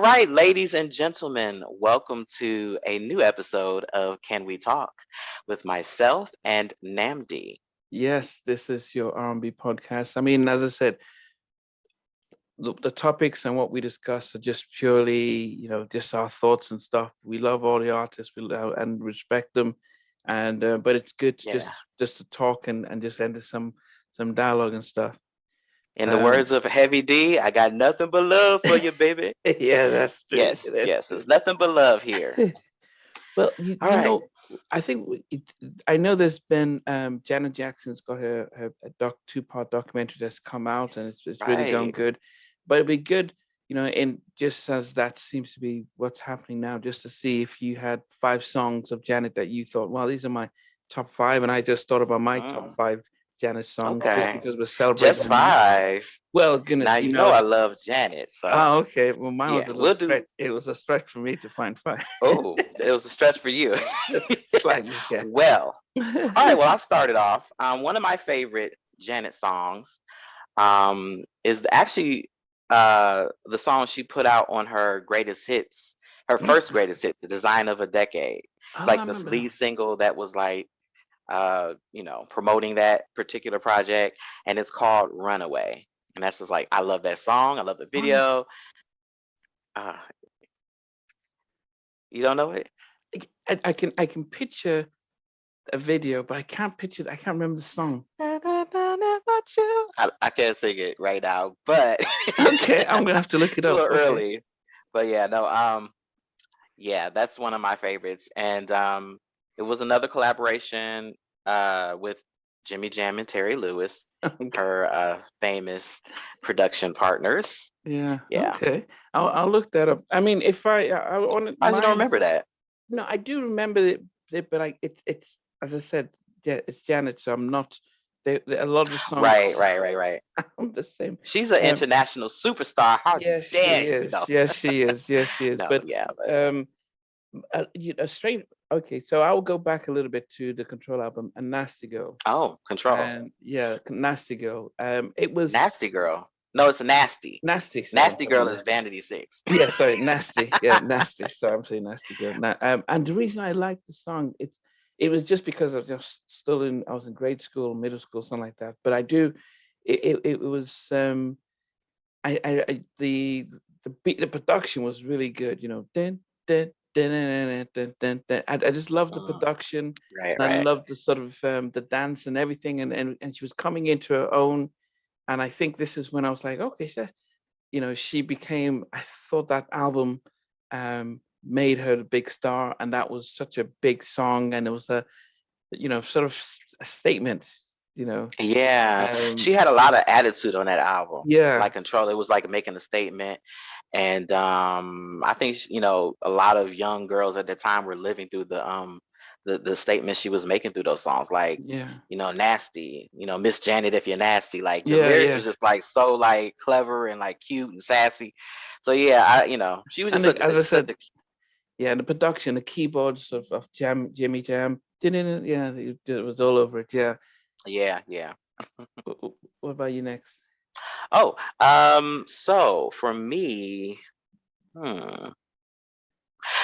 right, ladies and gentlemen, welcome to a new episode of Can We Talk with myself and Namdi. Yes, this is your R&B podcast. I mean, as I said, the topics and what we discuss are just purely, just our thoughts and stuff. We love all the artists, we love and respect them, and but it's good to Yeah. just to talk and just enter some dialogue and stuff. In the Um, words of Heavy D, I got nothing but love for you, baby. yeah, that's true. Yes, That's yes, true. there's nothing but love here. Well, All right. I think I know there's been Janet Jackson's got her a two-part documentary that's come out and it's really gone Right. good, but it'd be good, and just as that seems to be what's happening now, just to see if you had five songs of Janet that you thought, well, these are my top five, and I just thought about my top Mm, five Janet songs just okay. because we're celebrating Just her now. five. Well, goodness, Now you know I love Janet, so oh, okay. Well, mine was yeah, a little we'll stretch. do. It was a stretch for me to find five. Oh, it was a stretch for you. Slightly, yeah. Well, all right. Well, I'll start it off. One of my favorite Janet songs is actually the song she put out on her greatest hits, her first greatest hit, "The Design of a Decade." It's Oh, I like this remember that. lead single that was like, promoting that particular project, and it's called "Runaway." And that's just like I love that song. I love the Oh, yes. video. Uh, you don't know it? I can picture a video, but I can't remember the song. I can't sing it right now, but Okay, I'm gonna have to look it it's a up. little Okay. early. But yeah, no, yeah, that's one of my favorites. And it was another collaboration with Jimmy Jam and Terry Lewis, Okay. her famous production partners. Yeah. Yeah. Okay. I'll look that up. I mean, if I on Why you don't mine, remember that? no, I do remember it, but it's as I said, yeah, it's Janet, so I'm not. A lot of the songs Right, right, right, right. sound the same. She's an Um, international superstar. How yes, she dare you? No, is. Yes, she is. Yes, she is. no, But yeah, but strange. Okay, so I will go back a little bit to the Control album, and Nasty Girl. oh, control. And yeah, Nasty Girl. It was Nasty girl. No, it's nasty. Nasty. Sorry, I'm Nasty talking girl is about. Vanity Six. Yeah, sorry, Nasty. Yeah, Nasty. Sorry, I'm saying Nasty Girl. And the reason I like the song, it was just because I was just still in. I was in grade school, middle school, something like that. But I do. It was. The beat, the production was really good. I just loved the Mm, production, right, and I right. loved the sort of the dance and everything, and she was coming into her own. And I think this is when I was like, okay, so she became. I thought that album made her a big star, and that was such a big song, and it was a sort of a statement. You know, Yeah, um, she had a lot of attitude on that album. yeah, Like Control, it was like making a statement, and I think a lot of young girls at the time were living through the statements she was making through those songs, like yeah, nasty, Miss Janet if you're nasty. Like the yeah, lyrics yeah. was just like so like clever and like cute and sassy. So yeah, she was just And such as a I such said, a yeah, the production, the keyboards of Jimmy Jam, yeah, it was all over it. Yeah. yeah, yeah. What about you next? Oh, so for me, hmm.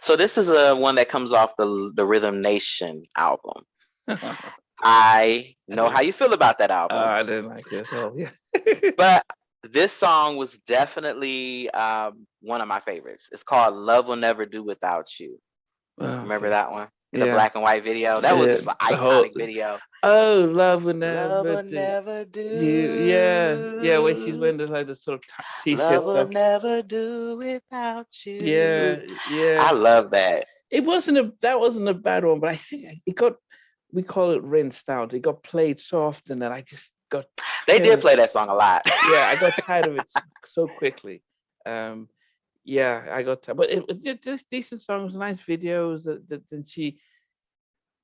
So this is a one that comes off the Rhythm Nation album. I I know how didn't. you feel about that album, I didn't like it at all. Yeah. but this song was definitely one of my favorites. It's called "Love Will Never Do Without You." Remember Okay. that one in the Yeah. black and white video? That was Yeah. just an The whole. iconic video. Oh, love will Love never will do. never You. Yeah. Yeah. When she's do. wearing the like the sort of t-shirt Love will stuff. never do without Yeah. you. Yeah. I love that. It wasn't a that wasn't a bad one, but I think it got we call it rinsed out. It got played so often that I just got They tired did of. play that song a lot. Yeah, I got tired of it so quickly. Um, yeah, I got tired, but it just decent songs, nice videos. And she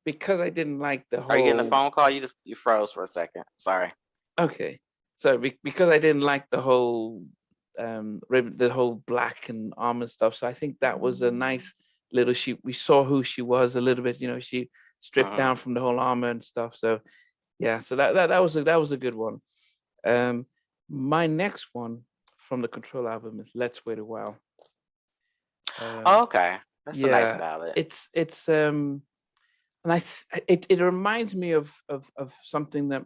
because I didn't like the Are you getting a whole. phone call? You froze for a second. Sorry. Okay, so because I didn't like the whole the whole black and armor stuff, so I think that was a nice little. We saw who she was a little bit. She stripped Hmm. down from the whole armor and stuff. So yeah, so that was a good one. Um, my next one from the Control album is "Let's Wait a While." Um, Oh, okay. That's a nice yeah, ballad. it's and it reminds me of something that,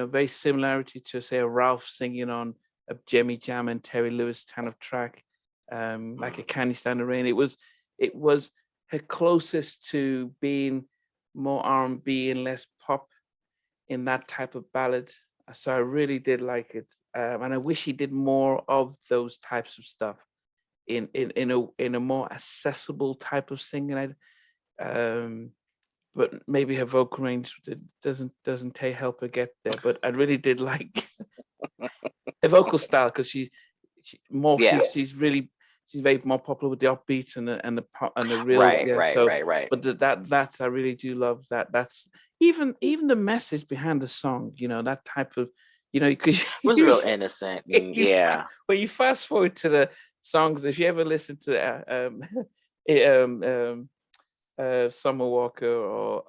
very similarity to, say, a Ralph singing on a Jimmy Jam and Terry Lewis kind of track, like a Mm. Candy Stand the Rain. It was her closest to being more R&B and less pop in that type of ballad. So I really did like it, and I wish he did more of those types of stuff in a more accessible type of singing. But maybe her vocal range doesn't help her get there. But I really did like her vocal style, because she more Yeah. she's very more popular with the upbeats and the pop and the real, Right, yeah. right, So, right, right. but that I really do love that. That's even the message behind the song. That type of, because Was real innocent and yeah. when you fast forward to the songs, if you ever listen to Summer Walker or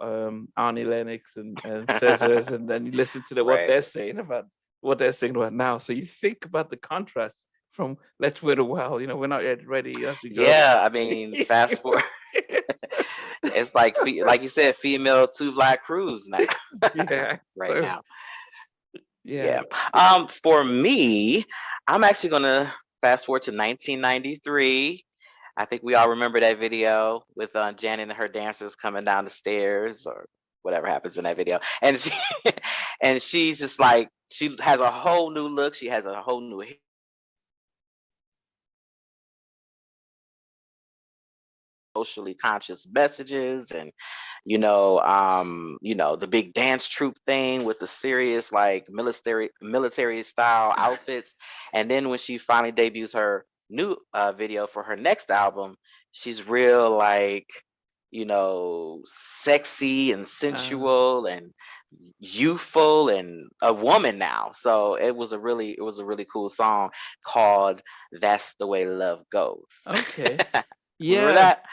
Arnie Lennox and Scissors, and then you listen to what Right. they're saying about now. So you think about the contrast from "Let's Wait a While." We're not yet ready as we go. Yeah, I mean, fast forward. It's like like you said, female two black crews now. Yeah. Right So now. yeah. Yeah. For me, I'm actually gonna fast forward to 1993. I think we all remember that video with Janet and her dancers coming down the stairs or whatever happens in that video. And and she's just like she has a whole new look. She has a whole new socially conscious messages and the big dance troupe thing with the serious like military style outfits. And then when she finally debuts her new video for her next album, she's real like sexy and Uh, sensual and youthful and a woman now. So it was a really cool song called That's the Way Love Goes. okay. Remember Yeah. that?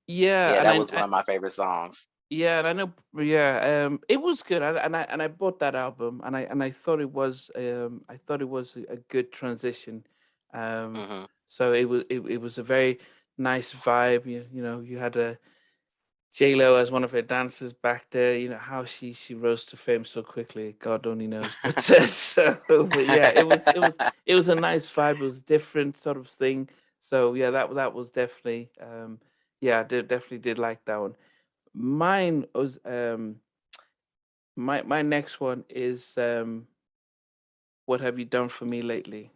Yeah. Yeah, And that was one of my favorite songs. yeah, and I know. Yeah, it was good, and I bought that album, and I thought it was a good transition. Um, Hmm. so it was a very nice vibe. You had a J Lo as one of her dancers back there. How she rose to fame so quickly, God only knows. But but yeah, it was a nice vibe. It was a different sort of thing. So yeah, that was definitely, yeah, I definitely did like that one. Mine was my next one is, what have you done for me lately?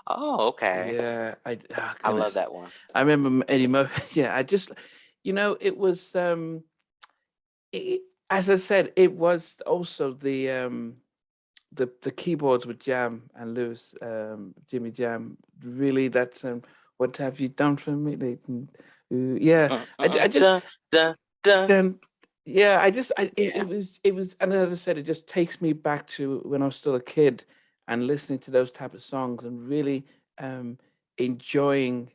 Oh, okay. Yeah, I love goodness. that one. I remember Eddie Murphy. Yeah, I just, it was, it, as I said, it was also the keyboards with Jam and Lewis, Jimmy Jam. Really, that's, what have you done for me lately? Yeah, I just, Dun, dun, dun. then yeah, I just I it, Yeah. it was, and as I said, it just takes me back to when I was still a kid and listening to those type of songs and really, um enjoying,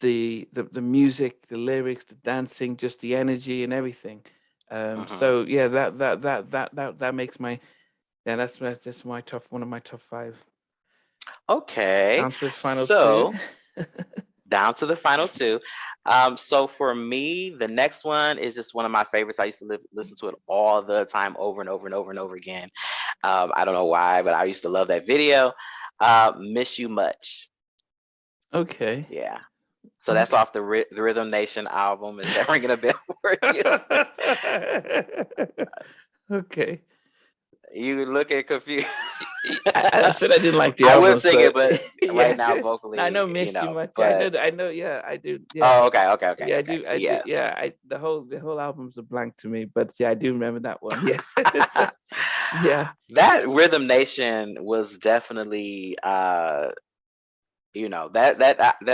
the music, the lyrics, the dancing, just the energy and everything. Hmm. So yeah, that makes my, yeah, that's my top one of my top five. Okay. Down to the final two. So down to the final two. So for me, the next one is just one of my favorites. I used to listen to it all the time, over and over and over and over again. I don't know why, but I used to love that video. Miss You Much. Okay. Yeah. So that's Okay. off the Rhythm Nation album. Is that ringing a bell for you? Okay. You looking confused. I said I didn't like the I would album, sing so it, but right yeah. now I know vocally, "Miss You Much." I know, but I know. Yeah, I do. Yeah, oh, okay, okay, okay, yeah, I okay. do. I do. Yeah. Yeah, the whole album's a blank to me, but yeah, I do remember that one. Yeah. So, yeah. That Rhythm Nation was definitely that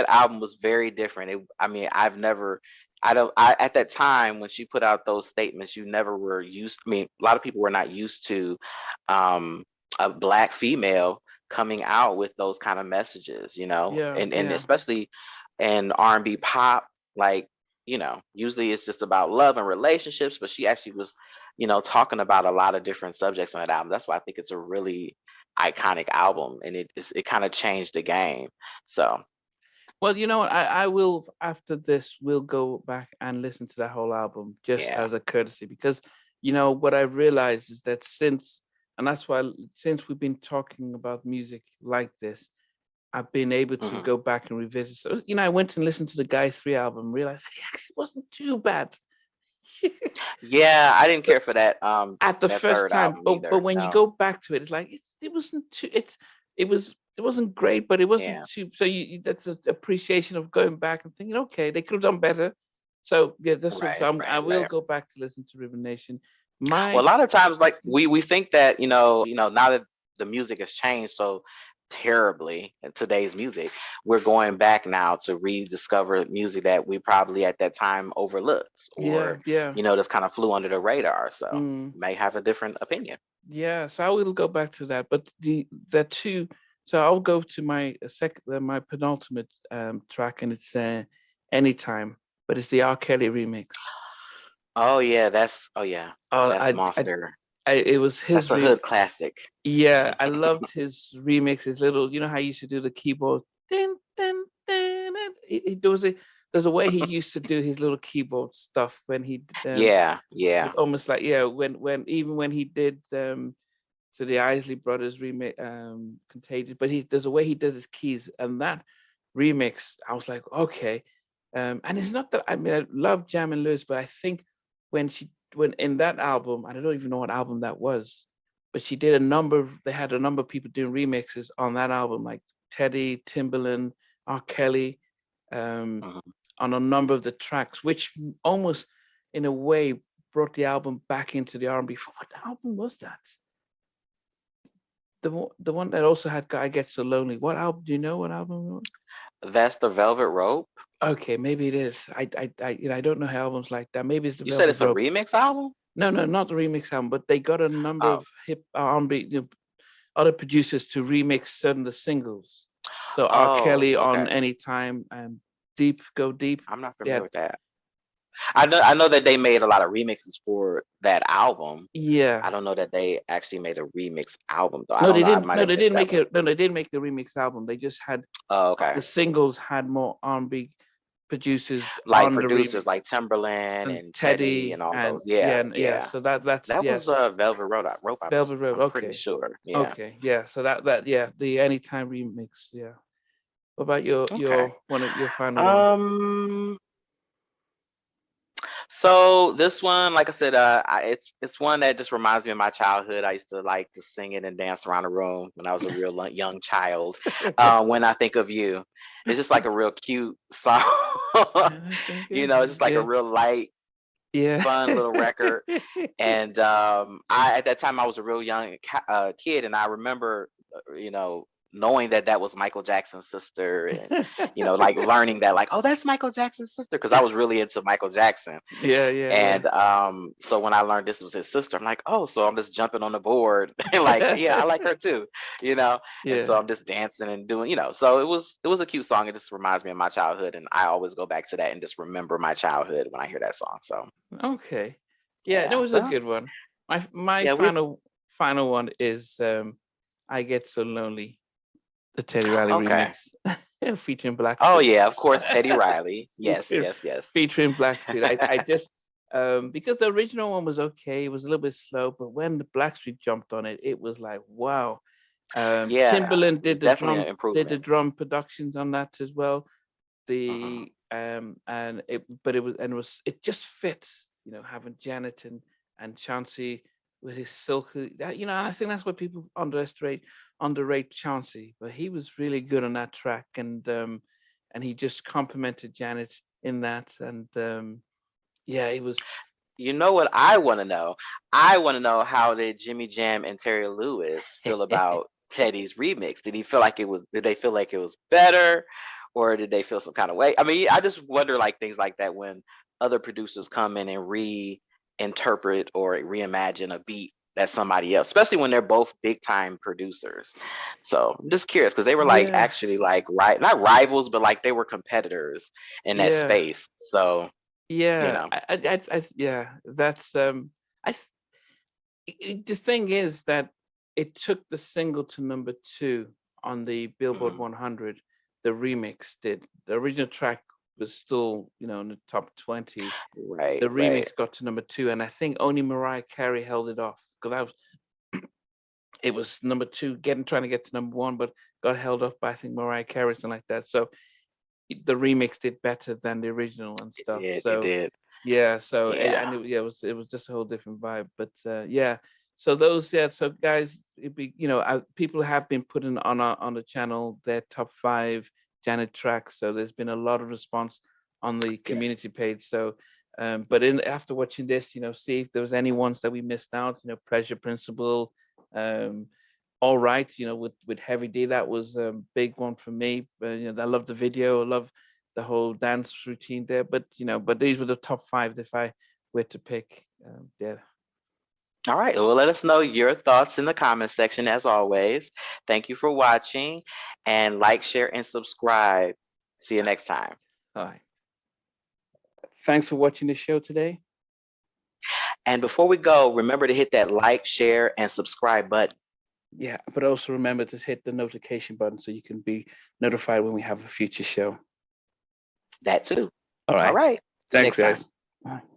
album was very different. I mean, I don't I at that time when she put out those statements, you never were used, I mean, a lot of people were not used to um a black female coming out with those kind of messages, Yeah. and Yeah. especially in R&B pop, like, usually it's just about love and relationships, but she actually was, talking about a lot of different subjects on that album. That's why I think it's a really iconic album, and it kind of changed the game. So Well, you know what? I will after this. We'll go back and listen to that whole album just Yeah. as a courtesy, because what I realized is that and that's why since we've been talking about music like this, I've been able to Hmm. go back and revisit. So I went and listened to the Guy 3 album, realized he actually wasn't too bad. Yeah, I didn't care for At the that first third time, album but either. when you No. go back to it, it's like it wasn't too. It wasn't great, but it wasn't Yeah. too. So that's an appreciation of going back and thinking, okay, they could have done better. So yeah, Right. I Right. will Right. go back to listen to River Nation. Well, My a lot of times, like we think that now that the music has changed so terribly in today's music, we're going back now to rediscover music that we probably at that time overlooked, yeah, or yeah. just kind of flew under the radar. So Mm. may have a different opinion. Yeah, so I will go back to that. But the two, so I'll go to my second, my penultimate track, and it's "Anytime," but it's the R. Kelly remix. Oh yeah, that's I, I, monster. it was That's his a hood classic. Yeah, I loved his remix. His little, how he used to do the keyboard. Din, din, din, din. There's a way he used to do his little keyboard stuff when Yeah, yeah. with almost like, yeah, when he did so the Isley Brothers remix, Contagious, but there's a way he does his keys, and that remix, I was like, okay. And it's not that, I mean, I love Jam and Lewis, but I think when in that album, I don't even know what album that was, but they had a number of people doing remixes on that album, like Teddy, Timbaland, R. Kelly, um, Mhm. on a number of the tracks, which almost in a way brought the album back into the R&B. What album was that? The one that also had "I Get So Lonely." What album? Do you know what album it was? That's the Velvet Rope. Okay, maybe it is. I don't know albums like that. Maybe it's the You said Velvet it's a Rope. remix album? No, no, not the remix album, but they got a number Oh, of hip R&B, other producers to remix certain of the singles. So R. oh, Kelly okay. on "Anytime" and "Deep Go Deep." I'm not They familiar had, with that. I know that they made a lot of remixes for that album. yeah. I don't know that they actually made a remix album though. I No, don't they know. I didn't. might No, have they missed didn't that make one. it. No, they didn't make the remix album. They just had Oh, the okay. singles had more R&B producers Like on the remix. producers like Timberland And and Teddy and Teddy all and those. yeah, Yeah, and yeah. yeah. So that's That was yes, Velvet Rope. Velvet Rope. I'm pretty Okay, sure. Yeah. okay, yeah. So that yeah, the Anytime remix. Yeah. What about Okay. your final one? Um. So this one, like I said, it's one that just reminds me of my childhood. I used to like to sing it and dance around the room when I was a real young child. When I think of you, it's just like a real cute song. And I think of It's you. just like a Yeah, real light, yeah. fun little record. And I at that time I was a real young kid, and I remember, knowing that that was Michael Jackson's sister, and like learning that, like, oh, that's Michael Jackson's sister, because I was really into Michael Jackson. Yeah, yeah, yeah. And so when I learned this was his sister, I'm like, oh, so I'm just jumping on the board, and like, yeah, I like her too, and so Yeah. I'm just dancing and doing, so it was a cute song. It just reminds me of my childhood, and I always go back to that and just remember my childhood when I hear that song. So Okay. Yeah, that yeah, was a so good one. My yeah, we final one is "I Get So Lonely," the Teddy Riley okay. remix featuring Oh Blackstreet. yeah, of course, Teddy Riley. Yes, featuring, yes, yes. featuring Blackstreet. I just because the original one was okay, it was a little bit slow, but when the Blackstreet jumped on it, it was like wow. Yeah, Timberland it was definitely an did the improvement. drum productions on that as well. Hmm. The and it but it just fits, having Janet and Chauncey with his silky that, and I think that's what people underrate Chauncey, but he was really good on that track, and he just complimented Janet in that, and yeah, he was. You know what I want to know? I want to know, how did Jimmy Jam and Terry Lewis feel about Teddy's remix? Did they feel like it was better, or did they feel some kind of way? I mean, I just wonder, like, things like that when other producers come in and reinterpret or reimagine a beat that somebody else, especially when they're both big time producers. So I'm just curious, because they were like Yeah, actually like not rivals, but like they were competitors in that yeah, space. So, you yeah. know. Yeah. That's I. th- the thing is that it took the single to number two on the Billboard Mhm. 100. the remix did. The original track was still, you know, in the top 20. Right, The right. remix got to number 2, and I think only Mariah Carey held it off, because it was number 2, trying to get to number 1, but got held off by, I think, Mariah Carey, something like that. So the remix did better than the original and It stuff. did. It So did. yeah, so Yeah. and it was just a whole different vibe. But yeah, so those, yeah, so guys, it'd be, you know, people have been putting on the channel their top 5 Janet tracks. So there's been a lot of response on the Yes. community page. So but in after watching this, you know, see if there was any ones that we missed out. You know, Pleasure Principle, um, All Right, you know, with Heavy D, that was a big one for me. But you know, I love the video, I love the whole dance routine there. But you know, but these were the top 5 if I were to pick. Yeah. All right. Well, let us know your thoughts in the comment section as always. Thank you for watching, and like, share, and subscribe. See you next time. All right. Thanks for watching the show today. And before we go, remember to hit that like, share, and subscribe button. Yeah, but also remember to hit the notification button so you can be notified when we have a future show. That too. All All right. right. See you Thanks, next time. guys. Bye.